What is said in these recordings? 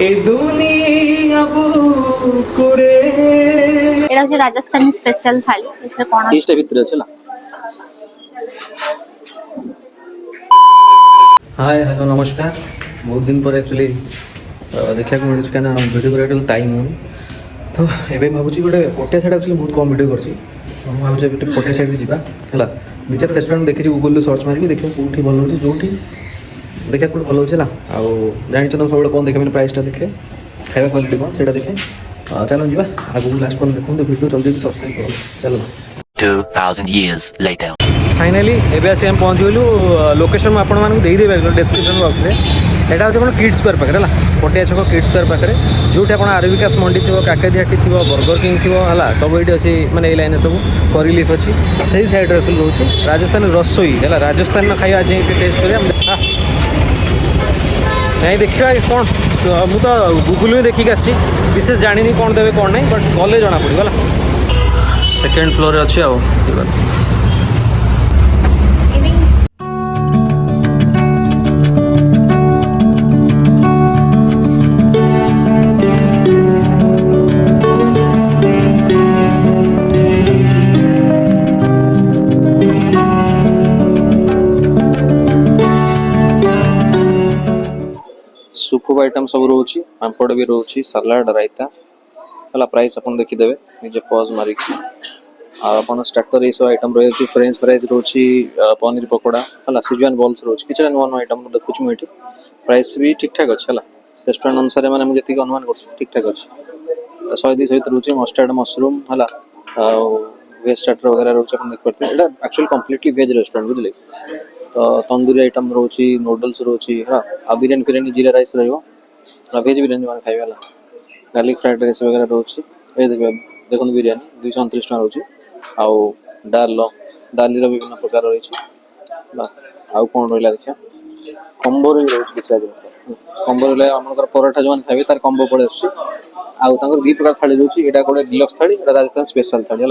এই দুনিয়া বুকুরে এটা হচ্ছে রাজস্থানী স্পেশাল থালি। এতে কোন চিজটা ভিতরে আছে না। हाय हेलो नमस्कार। बहुत दिन पर एक्चुअली देखा मिलूँ क्या भिडियो कर टाइम हो तो ये भावुँ गोटे पटिया साइड एक्चुअली बहुत कम भिडियो करसी भावुँ पटिया साइड जी है दु चार रेस्टोरेंट देखी गूगल सर्च मारिक देखिए कौटी भल हो जो देखा कौट भल हो जानी तुम सब कौन देखे प्राइसटा देखे खाଇବା क्वालिटी कौन से देखे चलो जी आगे लास्ट पर देखो भिडियो जल्दी सब्सक्राइब करो चलो 2000 years later फाइनाली एबे आसी हम पहुँच गलु लोकेशन मुझे आपदेदेवी डिस्क्रिप्शन बॉक्स में यहाँ हूँ किड्स स्क्वायर पाखे है पटिया छक किड्स स्क्वायर पाखे जो आप आरबिकास मंडी थी काकेरियाटी थी बर्गर किंग थी है सब ये अच्छी मैंने ये लाइन सब करिलीफ अच्छी से सैड्रे रोचे राजस्थान रसोई है राजस्थान खाଇବା आज टेस्ट कर नहीं देखा कौन मु तो गूगल में देखिक आसी विशेष जानी कौन देवे कौन नहीं बट गले जना पड़ो है सेकेंड फ्लोर अच्छे आ सूप आइटम सब रोचे पापड़ भी रोचे सलाड रायता है प्राइस अपन देखीदेवे निजे पज मारिक आप स्टार्टर ये सब आइटम रही फ्रेंच फ्राइज रोचे पनीर पकोड़ा है सिजवान बॉल्स रोचे किसी नुआ नुआ आइटम देखुची मुझे प्राइस भी ठीक ठाक अच्छे है रेस्टोरेंट अनुसार मैंने मुझे जी अनुमान कर ठीक ठाक अच्छे 100 सहित रोचे मस्टार्ड मशरूम है वेज स्टार्टर वगैरह रोचे देख पाते हैं एक्चुअली कम्प्लीटली वेज रेस्टोरेंट बुझे तो तंदूरी आइटम रोची नूडल्स रोची है बिरियानी फिरियानी जीरा राइस रहा भेज बिरियानी मैंने खाइबा गार्लिक फ्राइड राइस वगैरह रोचे ये देखो बिरियानी 229 टका रोचे आउ डाली विभिन्न प्रकार रही आउ कौन रहा देखिए कम्बो भी रोचे किसी जिन कम्बो आम पराठा जो खाइबे तार कम्बो पड़े आउ दी प्रकार थाली रोचे यहाँ गोटे डिलक्स थाली राजस्थान स्पेशल थाली है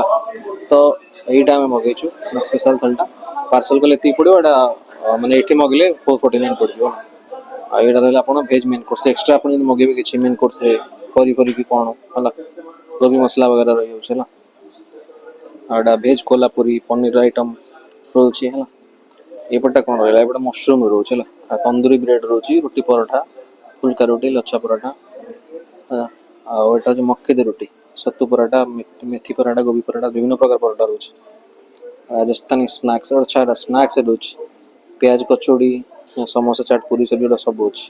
तो यहीटा आम मगेचु स्पेशल थालीटा पार्सल कले ये पड़ो एटा माने ये मगले 449 पड़ जाए यहाँ रहा आप भेज मेन कोर्स एक्सट्रा आप मगेबे कि मेन कोर्स करी की कौन है गोभी मसला वगैरह रही है भेज कोल्हापुरी पनीर आइटम रोचे है एपटा कौन रहा एपटे मशरूम रोचे तंदूरी ब्रेड रोचे रोटी पराठा फुल्का रोटी लच्छा पराठा आटा मक्के दी रोटी सत्तू पराठा मेथी पराठा गोभी पराठा विभिन्न प्रकार पराठा रोचे राजस्थानी स्नैक्स अच्छा स्नैक्स रोचे प्याज कचौड़ी समोसा चाट पूरी सब सब अच्छे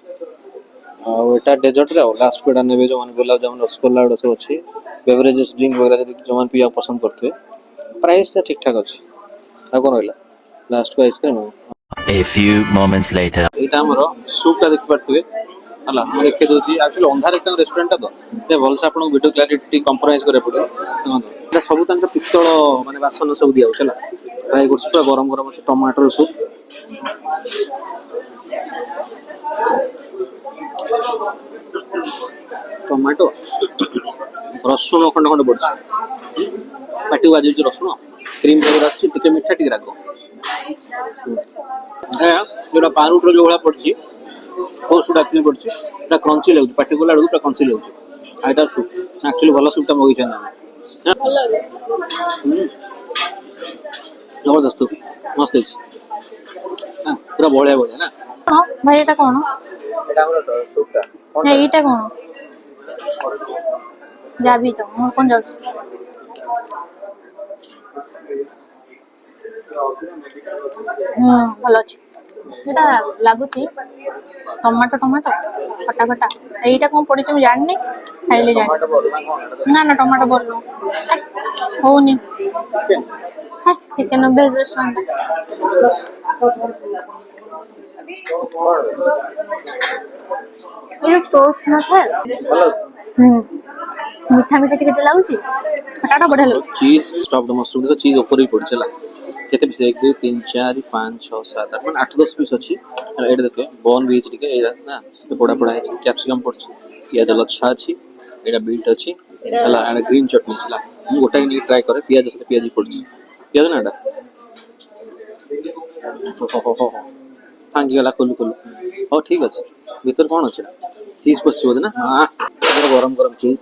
आटा डेजर्ट रे लास्ट को ने जो गुलाब जामुन रसगोल्ला गुड़ा सब अच्छे बेवरेजेस ड्रिंक वगैरह जो पीवा पसंद करते प्राइस ठीक ठाक अच्छे आ कौन रहा लास्ट को ice cream a few moments later यहाँ आमर सूपटा देखी पारे है देखे दूसरी एक्चुअली अंधार रेस्टोरेंट तो भलसे आप वीडियो क्लारिटी कंप्रोमाइज करा पड़ो सब पितल माने बासन सब दिया ट्राई कर पूरा गरम गरम अच्छे टमाटर सूप टमाटो रसुण खंड खंड पड़े पाटी बाजू रसुण क्रीम फ्लेवर आटे मीठा टी राग जो पारूट जो भाया पड़ी सूट एक्चुअली पड़ी क्रंची लगे पाटी गला पूरा क्रंची लगे आईटा सूप एक्चुअली भल सूपटा मगेच जबरदस्त मस्त पूरा बढ़िया बढ़िया ना भाई এটা কোন না এটা কোন যাবি তো মোর কোন যাচ্ছে ভালো আছে এটা লাগুচি टमाटो टमाटो खटा खटा এইটা কোন পড়িছে আমি জানি না খাইলে জানি না না টমেটো বলনো होनी হ্যাঁ চিকেন বেজ রেস্টুরেন্ট ये टोस्ट ना था मीठा मीठा टिके लागुची खटाटा बढ़िया लागुची चीज स्टफ्ड मशरूम तो चीज ऊपर ही पड़ी चला केते पीस 1 2 3 4 5 6 7 8 8 10 पीस अछि एड देखो बोन बीच टिके ना पोड़ा पोड़ा है कैप्सिकम पड़छ पियाज लच्छा अछि एडा बीट अछि हला एंड ग्रीन चटनी छला मु गोटा नि ट्राई करे पियाज से पियाज पड़छ पियाज ना एडा ଭାଙ୍ଗିଗଲା ଖୋଲୁ ଖୋଲୁ। ହଉ ଠିକ୍ ଅଛି। ଭିତରେ କ'ଣ ଅଛି? ଚିଜ୍ ପଶିଛି ବୋଧେ ନା? ହଁ ଗରମ ଗରମ ଚିଜ୍।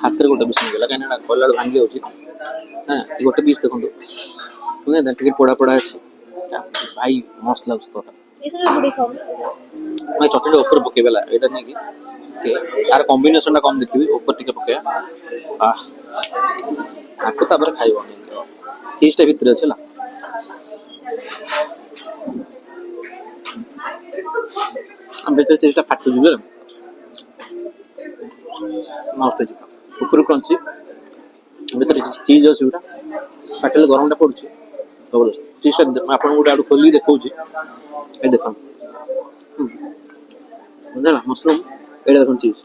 ହାତରେ ଗୋଟେ ପିସ୍ ହେଇଗଲା କାହିଁକିନା କଲା ବେଳକୁ ଭାଙ୍ଗି ଯାଉଛି। ହଁ ଗୋଟେ ପିସ୍ ଦେଖନ୍ତୁ ଟିକେ ପୋଡ଼ା ପୋଡ଼ା ଅଛି। ଭାଇ ମସ୍ତ ଲାଗୁଛି ତ। ଭାଇ ଚଟଣିଟା ଉପରେ ପକେଇଲା ଏଇଟା ନେଇକି ତାର କମ୍ବିନେସନଟା କମ୍ ଦେଖିବି ଉପରେ ଟିକେ ପକେଇବା। ଆକୁ ତାପରେ ଖାଇବ ଚିଜଟା ଭିତରେ ଅଛି ହେଲା। ଭିତରେ ଚିଜଟା ଫାଟୁଯିବ ମସ୍ତ ହେଇଯିବ। ଉପରୁ କ୍ରଞ୍ଚି ଭିତରେ ଚିଜ୍ ଅଛି ଗୋଟା ପାଟିଲେ ଗରମଟା ପଡୁଛି। ଚିଜଟା ଆପଣଙ୍କୁ ଗୋଟେ ଆଡୁ ଖୋଲିକି ଦେଖଉଛି। ଏ ଦେଖନ୍ତୁ ବୁଝିଲା ମସରୁମ୍ ଏଇଟା ଦେଖନ୍ତୁ ଚିଜ୍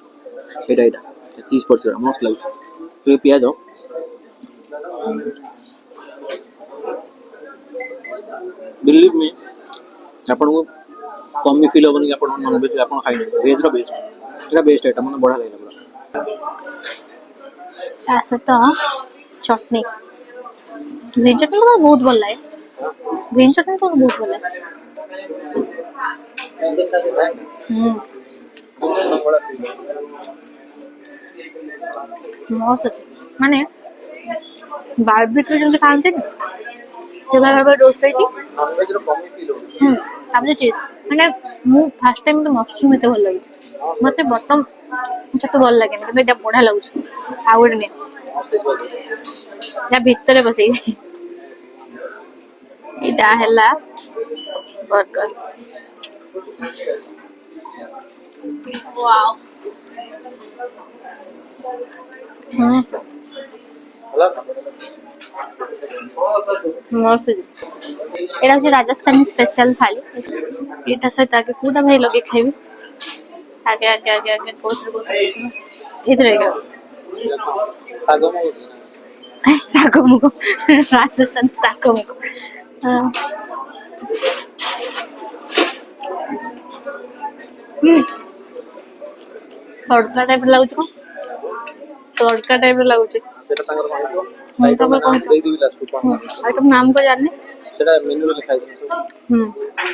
ଏଇଟା ଚିଜ୍ ପଡ଼ିଛି ମସ୍ତ ଲାଗୁଛି। ଟିକେ ପିଆଜ ବିଲିଭ୍ ମି ଆପଣଙ୍କୁ କମ୍ ବି ଫିଲ୍ ହେବନି କି ଆପଣ ନନଭେଜ୍ ଆପଣ ଖାଇନେବେ। ଭେଜ୍ର ବେଷ୍ଟ ଏଇଟା ବେଷ୍ଟ ଆଇଟମ୍ ମାନେ ବଢ଼ିଆ ଲାଗିଲା ପୁରା। ତା ସହିତ ଚଟଣି ଗ୍ରୀନ୍ ଚଟଣି ତ ବହୁତ ଭଲ ଲାଗେ। ଗ୍ରୀନ୍ ଚଟଣି ତ ବହୁତ ଭଲ ଲାଗେ। ମସ୍ତ ଅଛି ମାନେ ବାର୍ବିକ୍ୟୁ ଯେମିତି ଖାଆନ୍ତିନି ସେଭଳିଆ ଭାବରେ ରୋଷ୍ଟ ହେଇଛି। ତାପରେ ଚିଜ୍ ମାନେ ମୁଁ ଫାର୍ଷ୍ଟ ଟାଇମ୍ ମତେ ମସରୁମ୍ ଏତେ ଭଲ ଲାଗୁଛି। ମତେ ବଟମ୍ ସେତେ ଭଲ ଲାଗେନି କିନ୍ତୁ ଏଇଟା ବଢ଼ିଆ ଲାଗୁଛି। ଆଉ ଗୋଟେ ନିଏ ୟା ଭିତରେ ବସେଇବି। ଏଇଟା ହେଲା ବର୍ଗର। ୱାଓ ଏଇଟା ହଉଛି ରାଜସ୍ଥାନୀ ସ୍ପେଶାଲ ଥାଳି। ଏଇଟା ସହିତ ଆଗେ କୋଉଟା ଭାଇ ଲଗେଇ ଖାଇବି? ଆଗେ ଆଗେ ଆଗେ ଆଗେ କୋଉଥିରେ ଏଇଥିରେ ଶାଗ ମୁଗ ରାଜସ୍ଥାନୀ ଶାଗ ମୁଗ। ତଡ଼କା ଟାଇପ୍ ଲାଗୁଛି କଣ? तड़का टाइप लाଗୁଛି সেটা তাଙ୍କର କଣ ହେଇଥିବ ତମେ କଣ ଦେଇଦେବି ଲାଷ୍ଟକୁ କଣ ଆଇଟମ ନାମ ତ ଜାଣିନି ସେଟା ମେନୁରେ ଲେଖା ହେଇଛି ସବୁ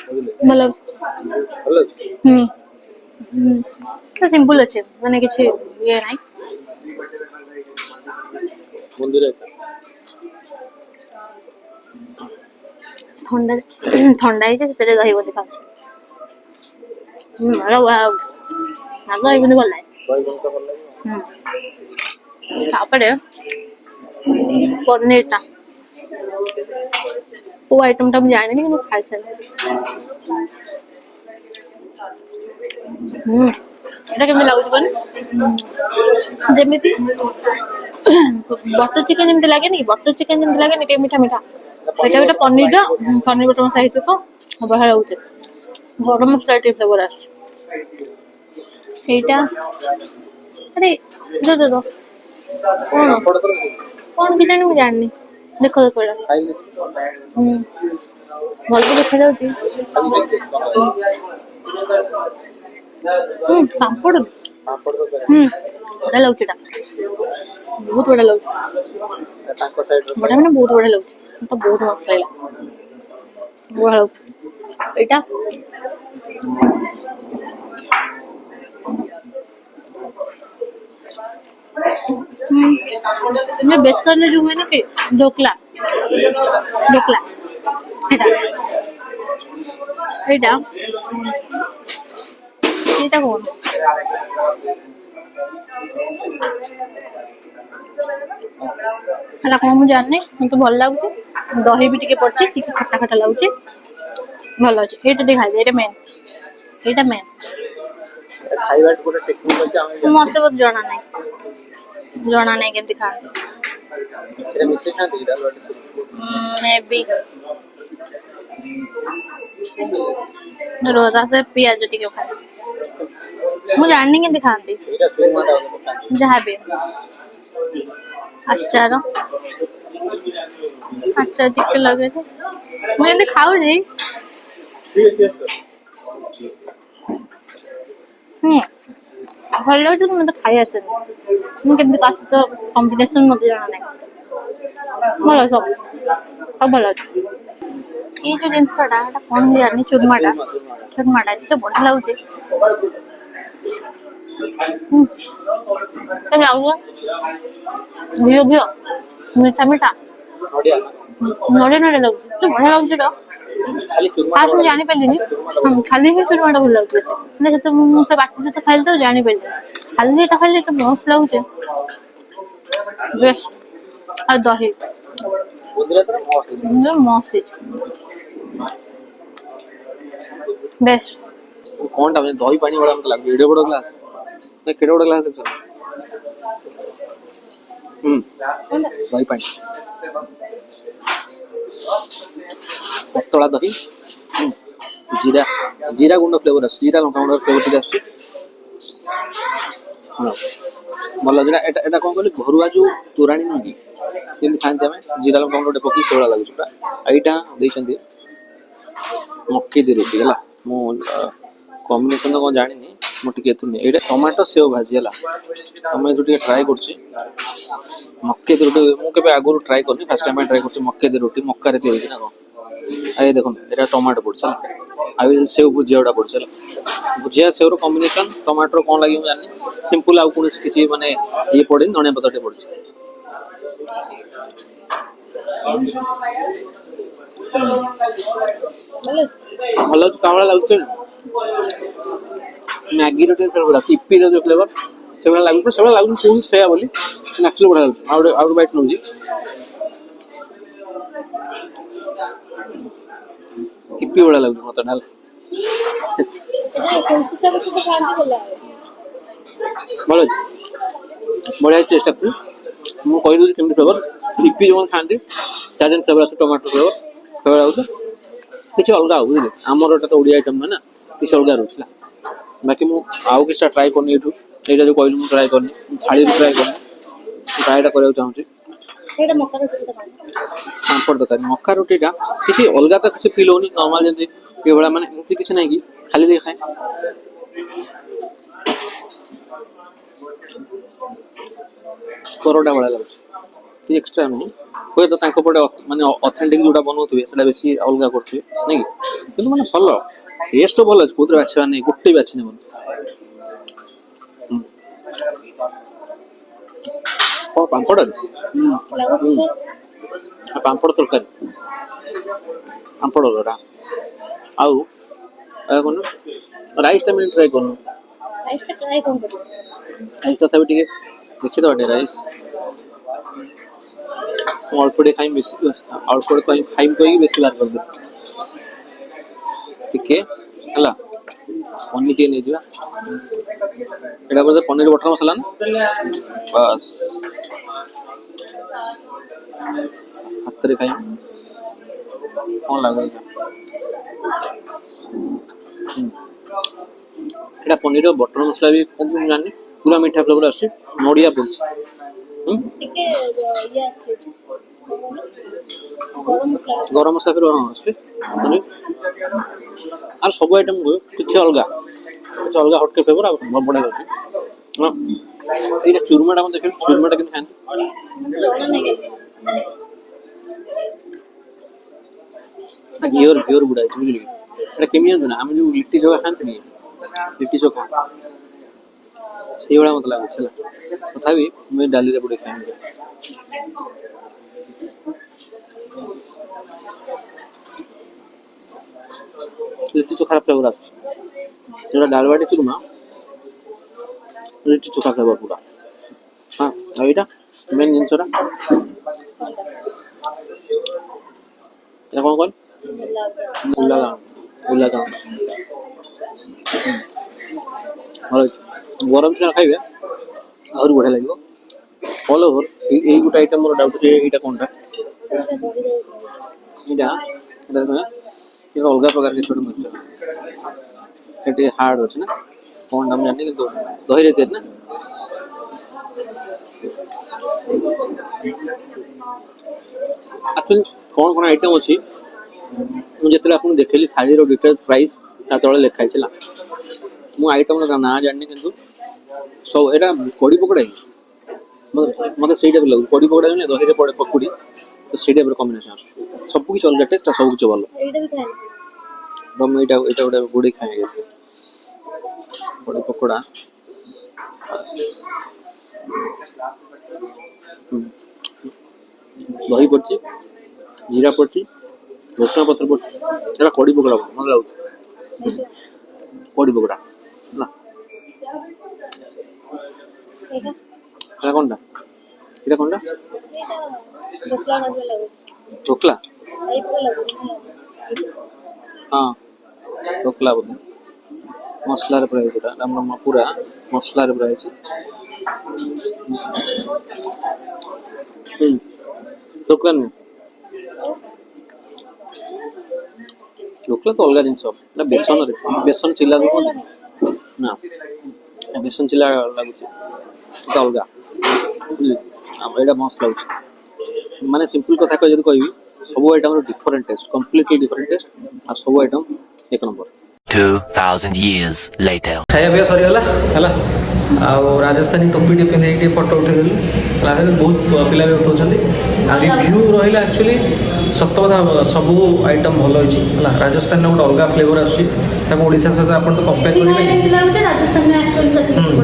ବୁଝିଲେ ଭଲ ଅଛି ଭଲ ଅଛି ତ ସିମ୍ପଲ ଅଛି ମାନେ କିଛି ଇଏ ନାହିଁ ମନ୍ଦିର ଥଣ୍ଡା ଥଣ୍ଡା ହେଇଛି ସେଥିରେ ଦହି ବଟି ଖାଉଛି ଭଲ ଦହି ବଟି ଭଲ ଲାଗେ ତାପରେ ପନିର ଟା वो आइटम टा मैं जाने नहीं मैं खाई सकती এটা কেমন লাগুଛି বল ଯେମିତି ବଟର ଚିକେନ ଯେମିତି ଲାଗେନି ବଟର ଚିକେନ ଯେମିତି ଲାଗେନି ଟିକେ ମିଠା ମିଠା ଏଇଟା ଗୋଟେ ପନିର ବଟର ମସଲା ହେଇଥିବ ବଢିଆ ଲାଗୁଛି ଗରମ ମସଲା ଟିକେ ଫ୍ଲେଭର ଆସୁଛି এইটা আরে দো দো দো କଣ କେଜାଣି ମୁଁ ଜାଣିନି ଦେଖ ଦେଖ ଏଇଟା ଭଲ ତ ଦେଖାଯାଉଛି ପାମ୍ପଡ଼ ବଢିଆ ଲାଗୁଛି ଏଇଟା ବହୁତ ବଢିଆ ଲାଗୁଛି ବଢିଆ ମାନେ ବହୁତ ବଢିଆ ଲାଗୁଛି ମତେ ବହୁତ ମସ୍ତ ଲାଗିଲା ବଢିଆ ଲାଗୁଛି ଏଇଟା बेसन जो है ना कि ढोकला ढोकला एटा कौन ହେଲା କଣ ମୁଁ ଜାଣିନି କିନ୍ତୁ ଭଲ ଲାଗୁଛି ଦହି ବି ଟିକେ ପଡିଛି ଟିକେ ଖଟା ଖଟା ଲାଗୁଛି ଭଲ ଅଛି ଏଇଟା ଟିକେ ଖାଇବେ ଏଇଟା ମେନ୍ ଖାଇବା ଗୋଟେ ଟେକ୍ନିକ୍ ଅଛି ଆମେ ମତେ ବହୁତ ଜଣା ନାହିଁ କେମିତି ଖାଆନ୍ତି ସେଟା ମିଶେଇ ଖାଆନ୍ତି କି ଡାଲମା ମେବି ରୋଜା ସେ ପିଆଜ ଟିକେ ଖାଏ ମୁଁ ଜାଣିନି କେମିତି ଖାଆନ୍ତି ଏଇଟା ତୁମାଟା ଯାହାବି ଆଚାର ଟିକେ ଲଗେଇଲେ ମୁଁ ଏମିତି ଖାଉଛି ଭଲ ଲାଗୁଛି କିନ୍ତୁ ମତେ ଖାଇ ଆସେନି ମୁଁ କେମିତି ତା ସହିତ କମ୍ବିନେସନ ମତେ ଜଣା ନାହିଁ ଭଲ ସବୁ ସବୁ ଭଲ ଅଛି। ଏଇ ଯୋଉ ଜିନିଷଟା ଏଟା କଣ ମୁଁ ଜାଣିନି, ଚୁରମାଟା ଏତେ ବଢିଆ ଲାଗୁଛି। ଲାଗୁଛି ଘିଅ ଘିଅ ମିଠା ମିଠା ନଡ଼ିଆ ନଡ଼ିଆ ନଡ଼ିଆ ଲାଗୁଛି, ଏତେ ବଢିଆ ଲାଗୁଛି ଏଟା। ଖାଲି ଚୁରମା ଫାଷ୍ଟ ମୁଁ ଜାଣିପାରିଲିନି, ଖାଲି ହିଁ ଚୁରମାଟା ଭଲ ଲାଗୁଛି ବେଶୀ, ମାନେ ସେତେ ମୁଁ ସେ ବାଟି ସହିତ ଖାଇଲି ତ ଜାଣିପାରିଲିନି, ଖାଲି ଏଟା ଖାଇଲି ଏତେ ମସ୍ତ ଲାଗୁଛି ବେଷ୍ଟ। ଆଉ ଦହି ଗୁଜୁରାଟରେ ମସ୍ତ ମସ୍ତ ହେଇଛି ବେଷ୍ଟ। କଣଟା ମାନେ ଦହି ପାଣି ଭଳିଆ ମତେ ଲାଗୁଛି। ଏଡେ ବଡ ଗ୍ଲାସ ନା କେଡେ ବଡ ଗ୍ଲାସ ଦେଖୁଛ? ଦହି ପାଣି ପତଳା ଦହି, ଜିରା ଜିରା ଗୁଣ୍ଡ ଫ୍ଲେଭର ଆସୁଛି, ଜିରା ଲଙ୍କା ଗୁଣ୍ଡ ଫ୍ଲେଭର ଟିକେ ଆସୁଛି। ଭଲ ଲାଗୁଛି। ଏଟା ଏଟା କଣ କହିଲି, ଘରୁଆ ଯୋଉ ତୋରାଣୀ ନୁହେଁ କି ଯେମିତି ଖାଆନ୍ତି ଆମେ ଜିରା ଲଙ୍କା ଗୁଣ୍ଡ ଗୋଟେ ପକେଇ ସେଇଭଳିଆ ଲାଗୁଛି ପୁରା। ଏଇଟା ଦେଇଛନ୍ତି ମକେଇ ଦି ରୁଟି ହେଲା। ମୁଁ କମ୍ବିନେସନ କଣ ଜାଣିନି, ମୁଁ ଟିକେ ଏଥିରୁ ନିଏ। ଏଇଟା ଟମାଟୋ ସେଓ ଭାଜି ହେଲା। ତମେ ଯୋଉ ଟିକେ ଟ୍ରାଏ କରୁଛି ମକେଇ ଦି ରୁଟି, ମୁଁ କେବେ ଆଗରୁ ଟ୍ରାଏ କରିନି, ଫାର୍ଷ୍ଟ ଟାଇମ୍ ଟ୍ରାଏ କରୁଛି। ମକେଇ ଦି ରୁଟି ମକାରେ ତିଆରି ହେଇଛି ନା କଣ। ଆଉ ଏ ଦେଖନ୍ତୁ ଏଇଟା ଟମାଟୋ ପଡୁଛି ହେଲା, ଆଉ ସେଓ ଭୁଜିଆ ଗୁଡା ପଡୁଛି ହେଲା। ଭୁଜିଆ ସେଓର କମ୍ବିନେସନ ଟମାଟୋର କଣ ଲାଗିବ ମୁଁ ଜାଣିନି। ସିମ୍ପଲ ଆଉ କୌଣସି କିଛି ମାନେ ଇଏ ପଡେନି, ଧଣିଆ ପତ୍ର ଟିକେ ପଡୁଛି। ଭଲ ଲାଗୁଛି, କାମଳା ଲାଗୁଛି। ମ୍ୟାଗିର ଟିକେ ଫ୍ଲେଭର ଆସୁଛି, ଇପିର ଯୋଉ ଫ୍ଲେଭର ସେଭଳିଆ ଲାଗୁଛି। ସେଭଳିଆ ଲାଗୁଛି ପୁଣି ସେଇଆ ବୋଲି, ଆକ୍ଚୁଆଲି ବଢିଆ ଲାଗୁଛି। ଆଉ ଗୋଟେ ବାଇଟ୍ ନଉଛି, ଇପି ଭଳିଆ ଲାଗୁଛି ମତେ ହେଲା। ଭଲ ଅଛି, ବଢିଆ ଟେଷ୍ଟ ଆସୁଛି। ମୁଁ କହିଦଉଛି କେମିତି ଫ୍ଲେଭର। ଇପି ଯୋଉମାନେ ଖାଆନ୍ତି ତା ଦେହରେ ଫ୍ଲେଭର ଆସୁଛି, ଟମାଟୋ ଫ୍ଲେଭର ଆସୁଛି। କିଛି ଅଲଗା ହଉ ବୁଝିଲେ, ଆମର ଏଟା ତ ଓଡିଆ ଆଇଟମ ନୁହେଁ ନା, କିଛି ଅଲଗା ରହୁଛି ନା। ବାକି ମୁଁ ଆଉ କିଛିଟା ଟ୍ରାଏ କରିନି ଏଇଠୁ, ଏଇଟା ଯୋଉ କହିଲି ମୁଁ ଟ୍ରାଏ କରିନି, ଥାଳିରୁ ଟ୍ରାଏ କରିନି, ଟ୍ରାଏଟା କରିବାକୁ ଚାହୁଁଛି। ପାମ୍ପଡ଼ ତରକାରୀ ମକା ରୁଟିଟା କିଛି ଅଲଗା ତ କିଛି ଫିଲ୍ ହଉନି, ନର୍ମାଲ ଯେମିତି ଏଇଭଳିଆ, ମାନେ ଏମିତି କିଛି ନାହିଁ କି ଖାଲି ଦେଇ ଖାଏ। ପରଟା ଭଳିଆ ଲାଗୁଛି, କିଛି ଏକ୍ସଟ୍ରା ନାହିଁ। ହୁଏତ ତାଙ୍କ ପଟେ ମାନେ ଅଥେଣ୍ଟିକ ଯୋଉଟା ବନଉଥିବେ ସେଟା ବେଶୀ ଅଲଗା କରୁଥିବେ ନାଇଁ କି, କିନ୍ତୁ ମାନେ ଭଲ ଟେଷ୍ଟ ଭଲ ଅଛି। କୋଉଥିରେ ବାଛିବାର ନାହିଁ, ଗୋଟେ ବାଛି ନେବନି। କଣ ପାମ୍ପଡ଼ ପାମ୍ପଡ଼ ତରକାରୀ, ପାମ୍ପଡ଼ ଟା ଆଉ କଣ ରାଇସ୍ ଟା ମିଳି ଟ୍ରାଏ କରୁନୁ। ରାଇସ୍ ତଥାପି ଟିକେ ଦେଖିଦବା ଟିକେ ରାଇସ୍। ମୁଁ ଅଳ୍ପ ଟିକେ ଖାଇବି, ବେଶୀ ଅଳ୍ପ ଖାଇବି କହିକି ବେଶୀ ବାହାର କରିଦେବି ଟିକେ ହେଲା। ପନିର ଟିକେ ନେଇଯିବା, ଏଇଟା ବୋଧେ ପନିର ବଟର ମସଲା ନା, ବାସ୍ ହାତରେ ଖାଇବି କଣ ଲାଗୁଛି। ଏଇଟା ପନିର ବଟର ମସଲା ବି ମୁଁ ଜାଣିନି, ପୁରା ମିଠା ଫ୍ଲେଭର ଆସୁଛି, ନଡ଼ିଆ ପଡୁଛି। ଗରମ ମସଲା ଫେର ହଁ ଆସୁଛି। ଆଉ ସବୁ ଆଇଟମ କିଛି ଅଲଗା ହଟକେ ଫ୍ଲେଭର, ଆଉ ବଢିଆ ଲାଗୁଛି। ଏଇଟା ଚୁରମାଟା ମୁଁ ଦେଖିଲି, ଚୁରମାଟା କିନ୍ତୁ ଖାଆନ୍ତି। ଘିଅର ବୁଡା ହେଇଛି ବୁଝିଲେ କି। ଏଟା କେମିତି ଜାଣିଛୁ ନା, ଆମେ ଯୋଉ ଲିଟି ଚୋଖା ଖାଆନ୍ତିନି, ଲିଟି ଚୋଖା ସେଇଭଳିଆ ମତେ ଲାଗୁଛି ହେଲା। ତଥାପି ମୁଁ ଡାଲିରେ ବୁଡେଇ ଖାଇବି। ଲିଟି ଚୋଖାର ଫ୍ଲେଭର ଆସୁଛି, ଯୋଉଟା ଡାଲବାଟି ଚୁରମା, ଲିଟି ଚୋଖା ଫ୍ଲେଭର ପୁରା। ହଁ, ଆଉ ଏଇଟା ମେନ୍ ଜିନିଷଟା, এটা କଣ କହିଲ? ଗୁଲାବଜାମ। ଗରମ ଦିନ ଖାଇବେ ଆହୁରି ବଢିଆ ଲାଗିବ। ଅଲ୍ ଓଭର ଏଇ ଗୋଟେ ଆଇଟମ ମୋର ଡାଉଟ ଅଛି, ଏଇଟା କଣଟା? ଏଇଟା ଅଲଗା ପ୍ରକାର କିଛି ଗୋଟେ ମିଳୁଛି। ଟିକେ ହାର୍ଡ ଅଛି ନା କଣଟା ମୁଁ ଜାଣିନି, କିନ୍ତୁ ଦହିରେ ତିଆରି ନା। ଆକ୍ଚୁଆଲି କଣ କଣ ଆଇଟମ ଅଛି, ମୁଁ ଯେତେବେଳେ ଆପଣଙ୍କୁ ଦେଖେଇଲି ଥାଳିର ଡିଟେଲ୍ସ ପ୍ରାଇସ୍ ତା ତଳେ ଲେଖା ହେଇଥିଲା। ମୁଁ ଆଇଟମର ନାଁ ଜାଣିନି, କିନ୍ତୁ ସବୁ ଏଇଟା କଡି ପକୋଡା। ମତେ ସେଇଟା ବି ଲାଗୁଛି, କଡି ପକୋଡା ଦହିରେ ପଡେ ପକୁଡି, तो से टाइप कॉम्बिनेशन आस सब कुछ अलग टेस्ट सब कुछ भल ଏଇଟା ବି ଖାଇଲି दम एटा एटा गोटे गुड़ी खाएंगे बड़ी पकोड़ा दही पड़ती जीरा पड़ती रसुण पत्र पड़ती एटा कड़ी पकोड़ा मन लगुच कड़ी पकोड़ा ना ଏଇଟା एटा कोनटा एटा कोनटा ଏଇଟା ଢୋକଲା ଭଳିଆ ଲାଗୁଛି ढोकला ଏଇ ପୁରା ଲାଗୁଛି हाँ ढोकला बोलते मसला रे प्राइस एटा हम पूरा मसला रे प्राइस ढोकला नहीं ढोकला तो अलग जिनस ना बेसन चिल्ला ना बेसन चिल्ला लगुच अलग एटा मस्त लगुच माने सिंपल कथा कह जदि कहबी सब item different taste completely different taste आ सब आइटम एक नंबर 2,000 years later. खाया पिया सरीगला है ଆଉ ରାଜସ୍ଥାନୀ ଟୋପିଟେ ପିନ୍ଧେଇକି ଟିକେ ଫଟୋ ଉଠେଇଦେଲୁ କ୍ଲାସ୍ରେ ବହୁତ ପିଲା ବି ଉଠାଉଛନ୍ତି ଆଉ ରିଭ୍ୟୁ ରହିଲା ଆକ୍ଚୁଆଲି ସତ କଥା ସବୁ ଆଇଟମ୍ ଭଲ ହେଇଛି ହେଲା ରାଜସ୍ଥାନର ଗୋଟେ ଅଲଗା ଫ୍ଲେଭର ଆସୁଛି ତାକୁ ଓଡ଼ିଶା ସହିତ ଆପଣ ତ କମ୍ପେୟାର କରିବେ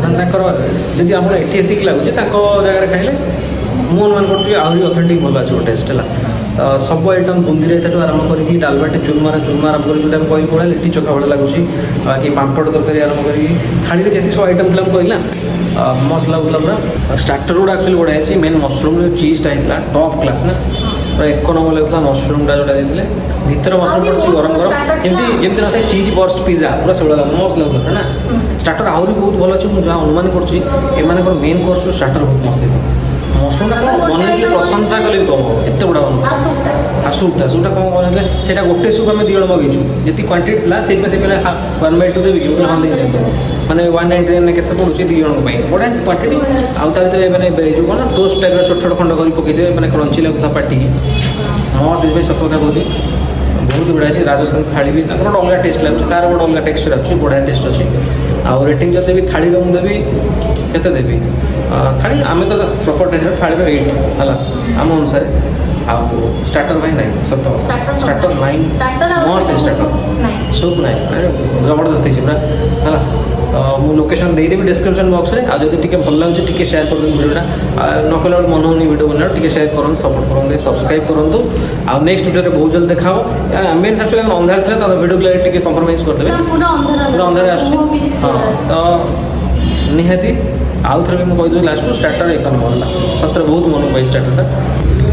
ମାନେ ତାଙ୍କର ଯଦି ଆପଣ ଏଠି ଏତିକି ଲାଗୁଛି ତାଙ୍କ ଜାଗାରେ ଖାଇଲେ ମୁଁ ଅନୁମାନ କରୁଛି ଆହୁରି ଅଥେଣ୍ଟିକ୍ ଭଲ ଆସିବ ଟେଷ୍ଟ ହେଲା सब आइटम बुंदी रायता आरंभ करके डालबाटे चूरमा आरंभ कर जो कही पड़ा लिट्टी चोखा भाई लगुच बाकी पापड़ तरकारी आरंभ कर थाली में जी सब आइटम थी कहला मसला बुला पूरा स्टार्टर गुड़ा एक्चुअली बढ़िया है मेन मशरूम चीज़टा होता टॉप क्लास ना पूरा एक नंबर लगता मशरूमटा जोटा देते भीतर मशरूम पड़े गरम गरम जमी ना चीज बर्स्ट पिज्जा पूरा से मस्त लगता ना स्टार्टर आहरी बहुत भल अच्छे मुझे जहाँ अनुमान कर मेन कोर्स स्टार्टर बहुत मस्त मशरूम बनई प्रशंसा कले भी कम हम एत गुड़ा हाँ सुपटा सुपटा कम बनते से गोटे सुप आम दिज मगेचु जी क्वांटिटी था से 1/2 देवी कि हाँ दे मैंने 199 के पड़ू दिज बढ़िया क्वांटिटी आउ मैंने जो कौन टोस्ट टाइप छोट छोट खंड कर पकईदे मैंने क्रंची लगता पार्टी मस्त सत कथा कहती बहुत बढ़िया है राजस्थान थाली भी अलग टेस्ट लगे तार गोटे अलग टेक्सचर अच्छी बढ़िया टेस्ट अच्छी आउ रेटिंग जो देवी थाली मुझे देवी केते देवी थाली आम तो प्रॉपर टेस्ट थाली 8 है आम अनुसार आउ स्टार्टर भाई नाइन सत स्टार्टर 9 मस्त स्टार्टर सूप 9 जबरदस्त है पूरा है तो मुझे लोकेशन देदेवी डिस्क्रिप्शन बॉक्स में आज टी भल लगे टी शेयर कर वीडियोटा न कले मन होनी वीडियो बना टी शेयर करूँ सपोर्ट करेंगे सब्सक्राइब करूँ आउ नेक्स्ट वीडियो बहुत जल्द देखा मेन एक्चुअली अंधार थे तो वीडियो टी कंप्रोमाइज करदे पूरा अंधार हाँ तो निहाती आउ थे मुझे कहीदेवी लास्ट स्टार्टर एक नंबर सतरे बहुत मन पाई स्टार्टरटा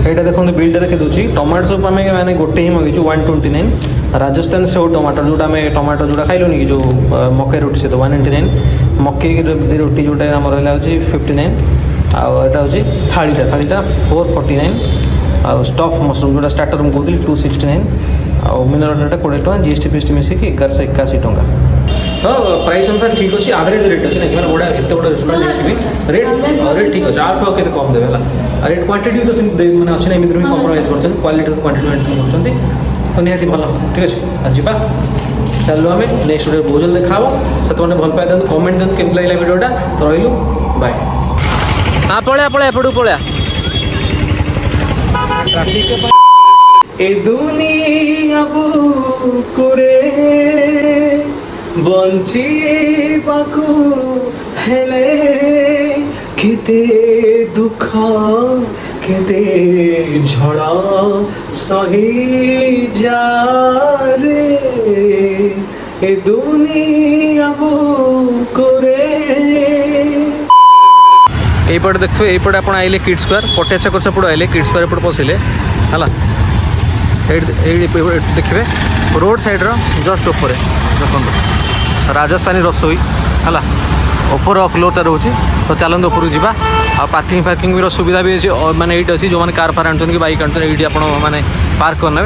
यहाँ देखो बिलटा देखी दूसरी टमाटो सूप आम मैंने गोटे ही मगेचु 129 राजस्थान सेव टमाटर जोटा आम टमाटो जोटा खाइलुनि कि जो मकई रोटी सहित 199 मकई रोटी जोटा आम रहा हूँ 59 आटा हूँ थालीटा 449 आउ स्टफ मशरूम जोटा स्टार्टर मुझे कहती 269 आउ मिनरलटा 20 टका जीएसटी फीएसटी मिसिकी 1181 टका तो प्राइस अनुसार ठीक अच्छे आवरेज रेट अच्छे ना मैंने बड़ा एत बड़ा रेस्टोरेंट रेट रेट ठीक अच्छे आठ के कम देवे रेट क्वांटिटी तो मैंने अच्छे ना एमती कम्प्रोमाइज कर क्वालिटी तो क्वांटिटी मेंटेन कर तो निहाती भल ठीक अच्छे आज जा चलो आम नेक्स्ट वीडियो बहुत जल्द देखा से भल पाई दिखाँ कमेंट दिखाँ केमती लगे वीडियोटा तो रही बाय हाँ पड़ा पड़ा एपटू पड़ा ए दुनिया बुकुरे बंचिबाकू हेले केते दुख केते झड़ा सही जा रे ए दुनिया बुकुरे এইপটে দেখো এইপটে আপনার আইলে কিড স্কোয়ার পটিয়া ছক সেপটু আইলে কিড স্কোয়ার এপটে পশিলে হ্যাঁ देखिए रोड साइड्र जस्ट ऊपर देखो राजस्थानी रसोई है ऊपर फ्लोरटा रोचे तो चलते ऊपर जावा आ पार्किंग भी सुविधा भी अच्छी माने ये अच्छी जो मैंने कार फार आनुन कि बैक आनुन ये आप पार्क करने